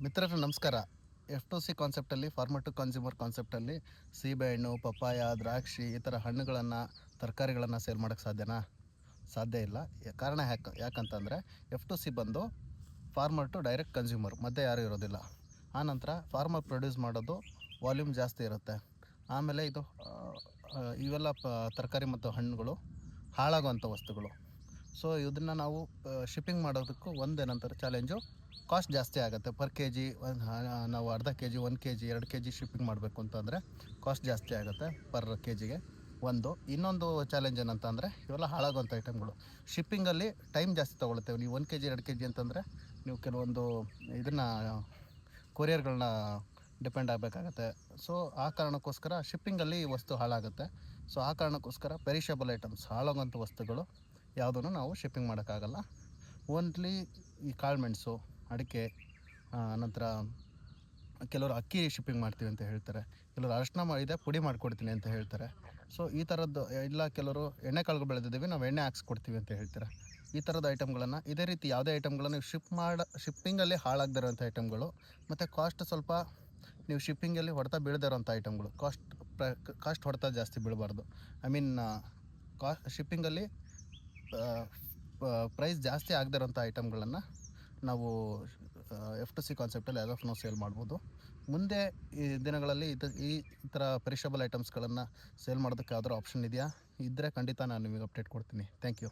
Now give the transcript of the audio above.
ಮಿತ್ರರೇ ನಮಸ್ಕಾರ. F to C ಕಾನ್ಸೆಪ್ಟಲ್ಲಿ, ಫಾರ್ಮರ್ ಟು ಕನ್ಸ್ಯೂಮರ್ ಕಾನ್ಸೆಪ್ಟಲ್ಲಿ ಸೀಬೆಹಣ್ಣು, ಪಪ್ಪಾಯ, ದ್ರಾಕ್ಷಿ ಈ ಥರ ಹಣ್ಣುಗಳನ್ನು, ತರಕಾರಿಗಳನ್ನು ಸೇಲ್ ಮಾಡೋಕ್ಕೆ ಸಾಧ್ಯನಾ? ಸಾಧ್ಯ ಇಲ್ಲ. ಕಾರಣ ಯಾಕಂತಂದರೆ ಎಫ್ ಟು ಸಿ ಬಂದು ಫಾರ್ಮರ್ ಟು ಡೈರೆಕ್ಟ್ ಕನ್ಸ್ಯೂಮರ್, ಮಧ್ಯೆ ಯಾರೂ ಇರೋದಿಲ್ಲ. ಆನಂತರ ಫಾರ್ಮರ್ ಪ್ರೊಡ್ಯೂಸ್ ಮಾಡೋದು ವಾಲ್ಯೂಮ್ ಜಾಸ್ತಿ ಇರುತ್ತೆ. ಆಮೇಲೆ ಇದು ಇವೆಲ್ಲ ತರಕಾರಿ ಮತ್ತು ಹಣ್ಣುಗಳು ಹಾಳಾಗುವಂಥ ವಸ್ತುಗಳು. ಸೊ ಇದನ್ನು ನಾವು ಶಿಪ್ಪಿಂಗ್ ಮಾಡೋದಕ್ಕೂ ಒಂದೇನಂತಾರೆ ಚಾಲೆಂಜು, ಕಾಸ್ಟ್ ಜಾಸ್ತಿ ಆಗುತ್ತೆ. ಪರ್ ಕೆ ಜಿ ನಾವು ಅರ್ಧ K G, 1 K G, 2 K G shipping ಮಾಡಬೇಕು ಅಂತಂದರೆ ಕಾಸ್ಟ್ ಜಾಸ್ತಿ ಆಗುತ್ತೆ ಪರ್ ಕೆ ಜಿಗೆ. ಇನ್ನೊಂದು ಚಾಲೆಂಜ್ ಏನಂತಂದರೆ ಇವೆಲ್ಲ ಹಾಳಾಗುವಂಥ ಐಟಮ್ಗಳು. ಶಿಪ್ಪಿಂಗಲ್ಲಿ ಟೈಮ್ ಜಾಸ್ತಿ ತೊಗೊಳುತ್ತೆ. ನೀವು 1 ಕೆ ಜಿ 2 ಕೆ ಜಿ ಅಂತಂದರೆ ನೀವು ಕೆಲವೊಂದು ಇದನ್ನು ಕೊರಿಯರ್ಗಳನ್ನ ಡಿಪೆಂಡ್ ಆಗಬೇಕಾಗತ್ತೆ. ಸೊ ಆ ಕಾರಣಕ್ಕೋಸ್ಕರ ಶಿಪ್ಪಿಂಗಲ್ಲಿ ವಸ್ತು ಹಾಳಾಗುತ್ತೆ. ಸೊ ಆ ಕಾರಣಕ್ಕೋಸ್ಕರ ಪೆರಿಷಬಲ್ ಐಟಮ್ಸ್, ಹಾಳಾಗುವಂಥ ವಸ್ತುಗಳು ಯಾವುದನ್ನು ನಾವು ಶಿಪ್ಪಿಂಗ್ ಮಾಡೋಕ್ಕಾಗಲ್ಲ. ಓನ್ಲಿ ಈ ಕಾಳುಮೆಣಸು, ಅಡಿಕೆ, ನಂತರ ಕೆಲವರು ಅಕ್ಕಿ ಶಿಪ್ಪಿಂಗ್ ಮಾಡ್ತೀವಿ ಅಂತ ಹೇಳ್ತಾರೆ. ಕೆಲವರು ಅರಿಶಿನ ಇದೆ ಪುಡಿ ಮಾಡಿಕೊಡ್ತೀನಿ ಅಂತ ಹೇಳ್ತಾರೆ. ಸೊ ಈ ಥರದ್ದು ಇಲ್ಲ, ಕೆಲವರು ಎಣ್ಣೆ ಕಾಳುಗಳು ಬೆಳೆದಿದ್ದೀವಿ, ನಾವು ಎಣ್ಣೆ ಹಾಕ್ಸ್ಕೊಡ್ತೀವಿ ಅಂತ ಹೇಳ್ತಾರೆ. ಈ ಥರದ ಐಟಮ್ಗಳನ್ನು, ಇದೇ ರೀತಿ ಯಾವುದೇ ಐಟಮ್ಗಳನ್ನು ನೀವು ಶಿಪ್ಪಿಂಗಲ್ಲಿ ಹಾಳಾಗದಿರೋಂಥ ಐಟಮ್ಗಳು, ಮತ್ತು ಕಾಸ್ಟ್ ಸ್ವಲ್ಪ ನೀವು ಶಿಪ್ಪಿಂಗಲ್ಲಿ ಹೊಡೆತ ಬೀಳದೇ ಇರೋಂಥ ಐಟಮ್ಗಳು, ಕಾಸ್ಟ್ ಹೊಡೆತ ಜಾಸ್ತಿ ಬೀಳಬಾರ್ದು. ಶಿಪ್ಪಿಂಗಲ್ಲಿ ಪ್ರೈಸ್ ಜಾಸ್ತಿ ಆಗದೇ ಇರೋಂಥ ಐಟಮ್ಗಳನ್ನು ನಾವು ಎಫ್ ಟು ಸಿ ಕಾನ್ಸೆಪ್ಟಲ್ಲಿ ಆ್ಯಸ್ ಆಫ್ ನೌ ಸೇಲ್ ಮಾಡ್ಬೋದು. ಮುಂದೆ ಈ ದಿನಗಳಲ್ಲಿ ಈ ಥರ ಪೆರಿಷಬಲ್ ಐಟಮ್ಸ್ಗಳನ್ನು ಸೇಲ್ ಮಾಡೋದಕ್ಕೆ ಯಾವ್ದಾದ್ರು ಆಪ್ಷನ್ ಇದೆಯಾ? ಇದ್ದರೆ ಖಂಡಿತ ನಾನು ನಿಮಗೆ ಅಪ್ಡೇಟ್ ಕೊಡ್ತೀನಿ. Thank you.